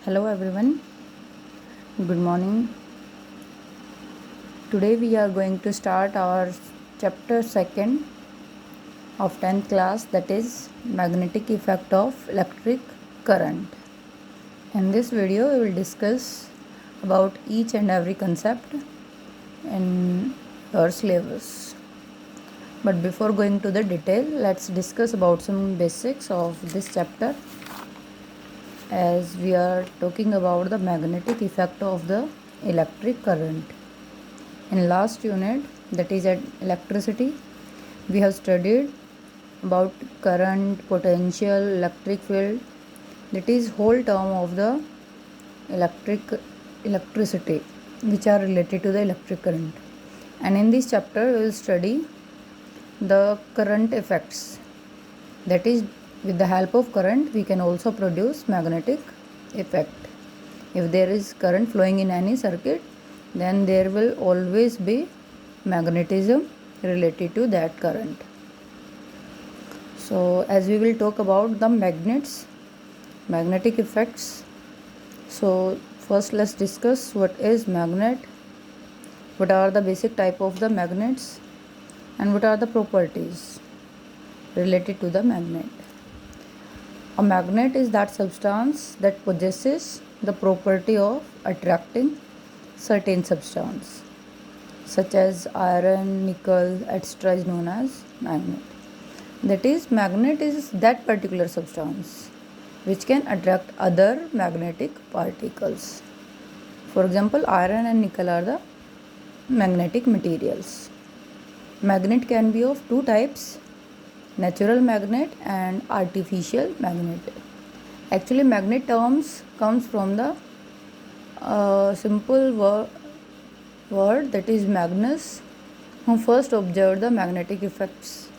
Hello everyone, good morning. Today we are going to start our chapter 2nd of 10th class, that is magnetic effect of electric current. In this video we will discuss about each and every concept in your syllabus. But before going to the detail, let's discuss about some basics of this chapter, as we are talking about the magnetic effect of the electric current. In last unit, that is at electricity, we have studied about current, potential, electric field, that is whole term of the electricity which are related to the electric current. And in this chapter we will study the current effects, that is with the help of current we can also produce magnetic effect. If there is current flowing in any circuit, then there will always be magnetism related to that current. So as we will talk about the magnetic effects, so first let's discuss what is magnet, what are the basic type of the magnets, and what are the properties related to the magnet. A magnet is that substance that possesses the property of attracting certain substance, such as iron, nickel, etc. is known as magnet. That is, magnet is that particular substance which can attract other magnetic particles. For example, iron and nickel are the magnetic materials. Magnet can be of two types, natural magnet and artificial magnet. Actually, magnet terms comes from the simple word, that is Magnus, who first observed the magnetic effects,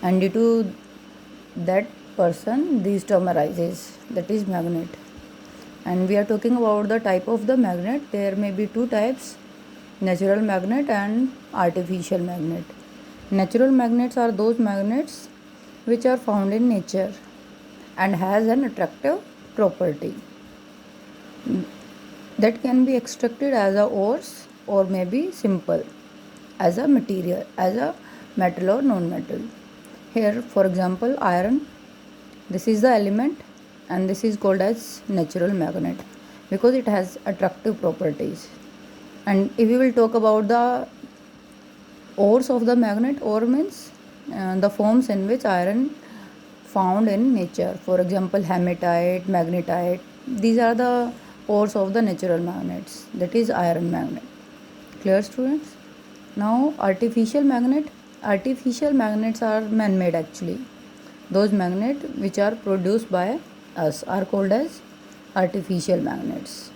and due to that person this term arises, that is magnet. And we are talking about the type of the magnet. There may be two types, natural magnet and artificial magnet. Natural magnets are those magnets which are found in nature and has an attractive property that can be extracted as a ores or maybe simple as a material, as a metal or non-metal. Here, for example, iron, this is the element and this is called as natural magnet because it has attractive properties. And if we will talk about the ores of the magnet, ore means the forms in which iron found in nature. For example, hematite, magnetite, these are the ores of the natural magnets, that is iron magnet. Clear, students? Now artificial magnets are man-made actually. Those magnets which are produced by us are called as artificial magnets.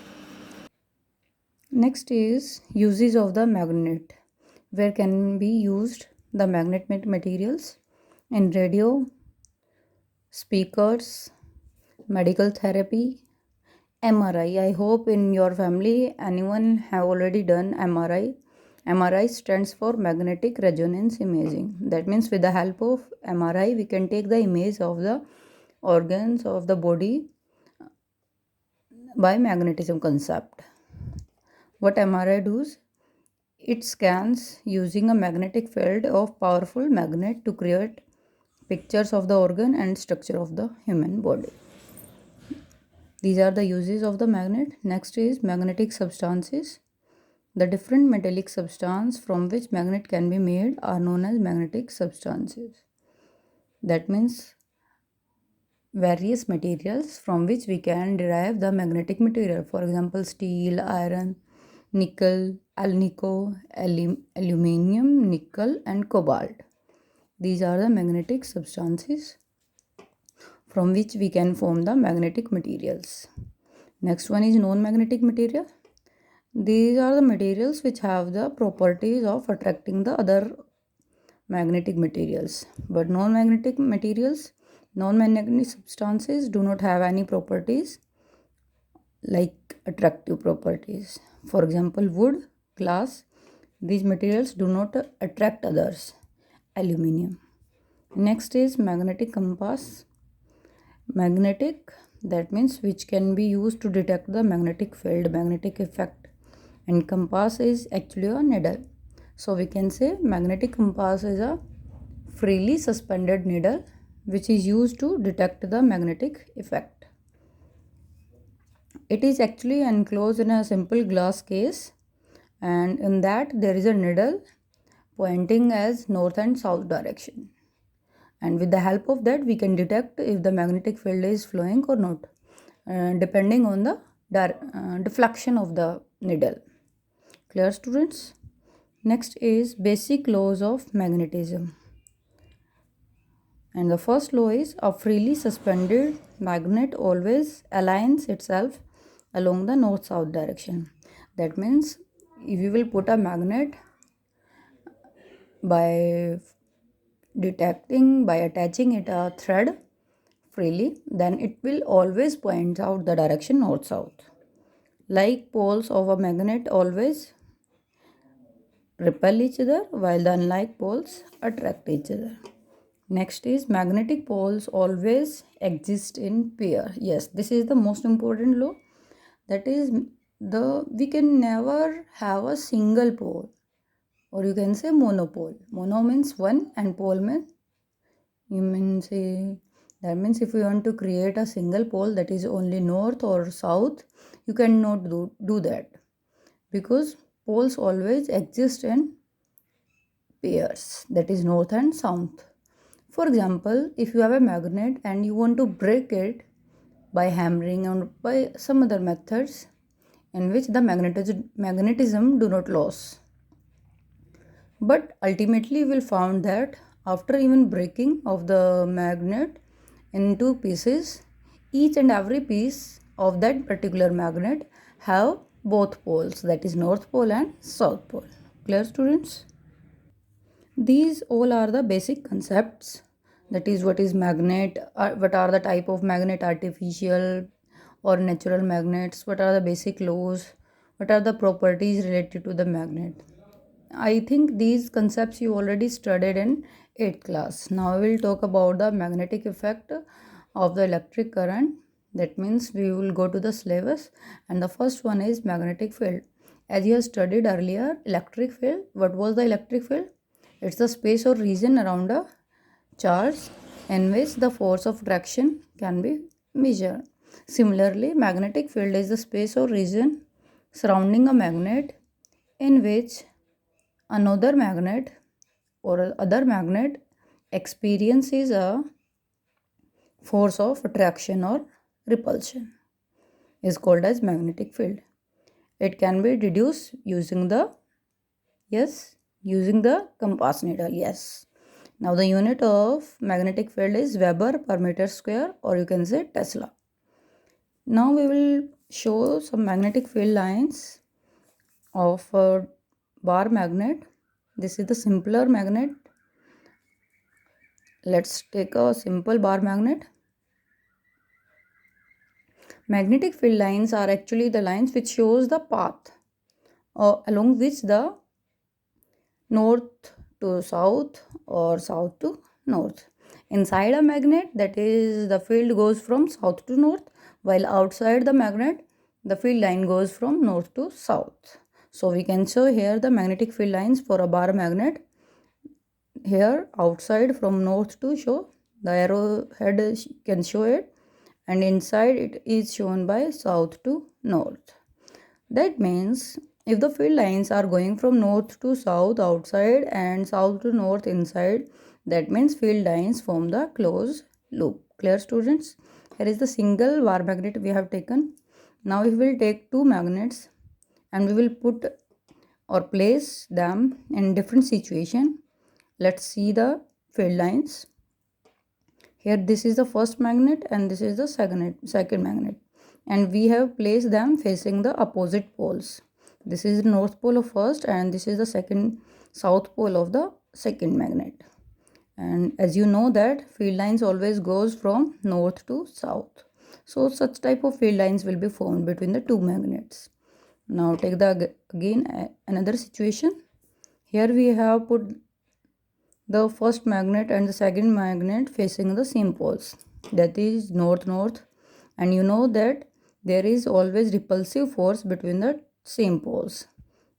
Next is uses of the magnet. Where can be used the magnet materials? In radio, speakers, medical therapy, MRI. I hope in your family anyone have already done MRI. MRI stands for magnetic resonance imaging. That means with the help of MRI we can take the image of the organs of the body by magnetism concept. What MRI does? It scans using a magnetic field of powerful magnet to create pictures of the organ and structure of the human body. These are the uses of the magnet. Next is magnetic substances. The different metallic substance from which magnet can be made are known as magnetic substances. That means various materials from which we can derive the magnetic material. For example, steel, iron, nickel, alnico, aluminium, nickel and cobalt. These are the magnetic substances from which we can form the magnetic materials. Next one is non-magnetic material. These are the materials which have the properties of attracting the other magnetic materials. But non-magnetic materials, non-magnetic substances do not have any properties like attractive properties. For example, wood, glass, these materials do not attract others. Aluminium. Next is magnetic compass. Magnetic that means which can be used to detect the magnetic field, magnetic effect. And compass is actually a needle. So we can say magnetic compass is a freely suspended needle which is used to detect the magnetic effect. It is actually enclosed in a simple glass case, and in that there is a needle pointing as north and south direction. And with the help of that we can detect if the magnetic field is flowing or not, depending on the deflection of the needle. Clear, students? Next is basic laws of magnetism. And the first law is a freely suspended magnet always aligns itself along the north-south direction. That means if you will put a magnet by attaching it a thread freely, then it will always point out the direction north-south. Like poles of a magnet always repel each other while the unlike poles attract each other. Next is magnetic poles always exist in pair. Yes, this is the most important law. That is we can never have a single pole, or you can say monopole. Mono means one and pole means that means if you want to create a single pole that is only north or south, you cannot do that, because poles always exist in pairs, that is north and south. For example, if you have a magnet and you want to break it by hammering or by some other methods in which the magnetism do not lose. But ultimately you will find that after even breaking of the magnet into pieces, each and every piece of that particular magnet have both poles, that is north pole and south pole. Clear, students? These all are the basic concepts, that is what is magnet, what are the type of magnet, artificial or natural magnets, what are the basic laws, what are the properties related to the magnet. I think these concepts you already studied in 8th class. Now we will talk about the magnetic effect of the electric current. That means we will go to the syllabus, and the first one is magnetic field. As you have studied earlier, electric field, what was the electric field? It's the space or region around a charge in which the force of attraction can be measured. Similarly, magnetic field is the space or region surrounding a magnet in which another magnet or other magnet experiences a force of attraction or repulsion, is called as magnetic field. It can be deduced using the compass needle. Yes. Now the unit of magnetic field is Weber per meter square, or you can say Tesla. Now we will show some magnetic field lines of a bar magnet. This is the simpler magnet. Let's take a simple bar magnet. Magnetic field lines are actually the lines which shows the path along which the north to south or south to north. Inside a magnet, that is, the field goes from south to north, while outside the magnet the field line goes from north to south. So we can show here the magnetic field lines for a bar magnet. Here outside from north to show, the arrowhead can show it, and inside it is shown by south to north. That means if the field lines are going from north to south outside and south to north inside, that means field lines form the closed loop. Clear, students? Here is the single bar magnet we have taken. Now we will take two magnets and we will put or place them in different situation. Let's see the field lines. Here this is the first magnet and this is the second magnet, and we have placed them facing the opposite poles. This is the north pole of first and this is the second south pole of the second magnet. And as you know that field lines always goes from north to south, so such type of field lines will be formed between the two magnets. Now take the again another situation. Here we have put the first magnet and the second magnet facing the same poles, that is north north, and you know that there is always repulsive force between the same poles.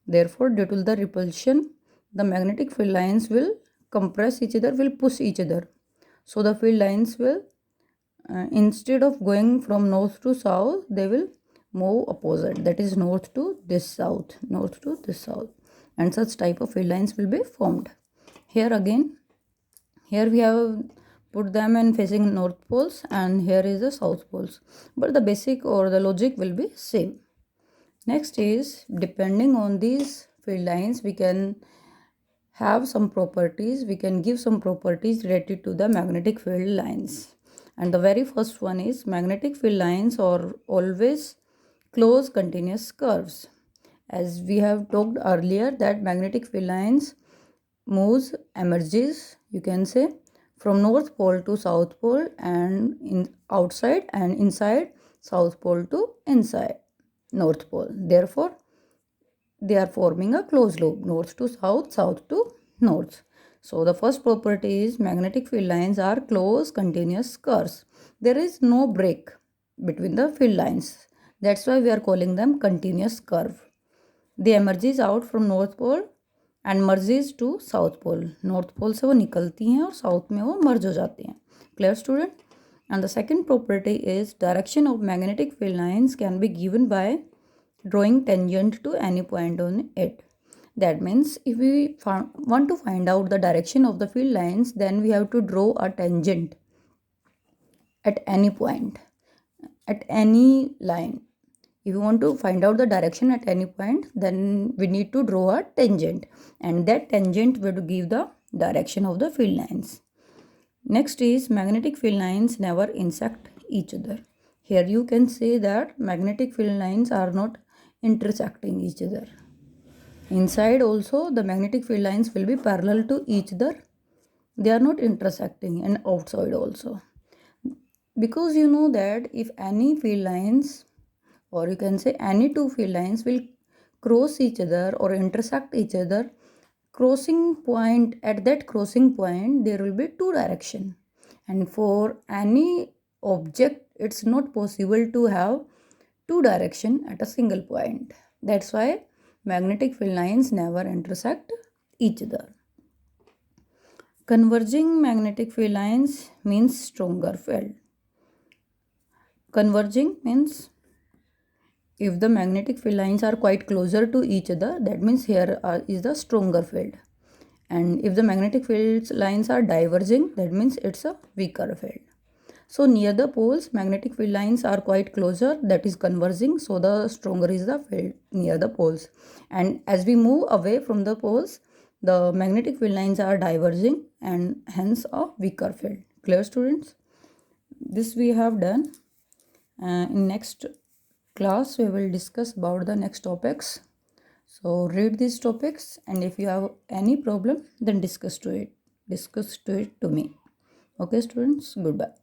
Therefore, due to the repulsion, the magnetic field lines will compress each other, will push each other. So the field lines will, instead of going from north to south, they will move opposite, that is north to this south, north to this south, and such type of field lines will be formed. Here again, here we have put them in facing north poles, and here is the south poles, but the basic or the logic will be same. Next is, depending on these field lines, we can have some properties, we can give some properties related to the magnetic field lines. And the very first one is, magnetic field lines are always closed continuous curves. As we have talked earlier, that magnetic field lines moves, emerges, you can say, from north pole to south pole, and in outside and inside south pole to inside north pole. Therefore, they are forming a closed loop, north to south, south to north. So the first property is, magnetic field lines are closed continuous curves. There is no break between the field lines. That's why we are calling them continuous curve. They emerges out from north pole and merges to south pole. North pole से वो निकलती हैं और south में वो merge हो जाती हैं. Clear, student? And the second property is, direction of magnetic field lines can be given by drawing tangent to any point on it. That means if we want to find out the direction of the field lines, then we have to draw a tangent at any point, at any line. If you want to find out the direction at any point, then we need to draw a tangent, and that tangent will give the direction of the field lines. Next is, magnetic field lines never intersect each other. Here you can say that magnetic field lines are not intersecting each other. Inside also, the magnetic field lines will be parallel to each other. They are not intersecting, and outside also. Because you know that if any field lines, or you can say any two field lines, will cross each other or intersect each other, crossing point, at that crossing point there will be two direction, and for any object it's not possible to have two direction at a single point. That's why magnetic field lines never intersect each other. Converging magnetic field lines means stronger field. Converging means, if the magnetic field lines are quite closer to each other, that means here is the stronger field. And if the magnetic field lines are diverging, that means it's a weaker field. So near the poles, magnetic field lines are quite closer, that is converging, so the stronger is the field near the poles. And as we move away from the poles, the magnetic field lines are diverging, and hence a weaker field. Clear, students? This we have done. In next class we will discuss about the next topics. So read these topics, and if you have any problem, then discuss to it to me. Okay, students, goodbye.